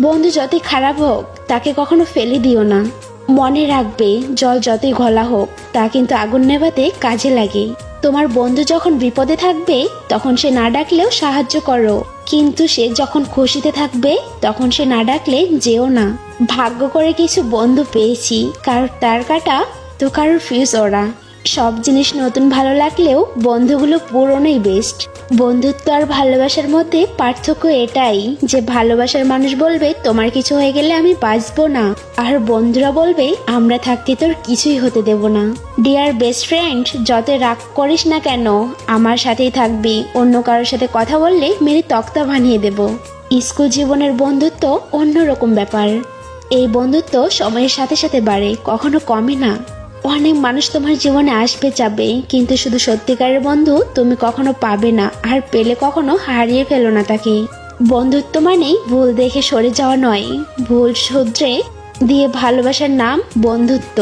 বন্ধু যতই খারাপ হোক তাকে কখনো ফেলে দিও না। মনে রাখবে, জল যতই ঘোলা হোক তা কিন্তু আগুন নেভাতে কাজে লাগে। তোমার বন্ধু যখন বিপদে থাকবে তখন সে না ডাকলেও সাহায্য করো, কিন্তু সে যখন খুশিতে থাকবে তখন সে না ডাকলে যেও না। ভাগ্য করে কিছু বন্ধু পেয়েছি, কারোর তার কাটা তো কারোর ফিউজ ওরা। সব জিনিস নতুন ভালো লাগলেও বন্ধুগুলো পুরনোই বেস্ট। বন্ধুত্ব আর ভালোবাসার মধ্যে পার্থক্য এটাই যে ভালোবাসার মানুষ বলবে তোমার কিছু হয়ে গেলে আমি বাঁচবো না, আর বন্ধুরা বলবে আমরা থাকতে তোর কিছুই হতে দেব না। ডিয়ার বেস্ট ফ্রেন্ড, যত রাগ করিস না কেন আমার সাথেই থাকবি, অন্য কারোর সাথে কথা বললে মেরে তক্তা বানিয়ে দেব। স্কুল জীবনের বন্ধুত্ব অন্যরকম ব্যাপার। এই বন্ধুত্ব সময়ের সাথে সাথে বাড়ে, কখনো কমে না। অনেক মানুষ তোমার জীবনে আসবে যাবে, কিন্তু শুধু সত্যিকারের বন্ধু তুমি কখনো পাবে না, আর পেলে কখনো হারিয়ে ফেলো না তাকে। বন্ধুত্ব মানেই ভুল দেখে সরে যাওয়া নয়, ভুল শুধরে দিয়ে ভালোবাসার নাম বন্ধুত্ব।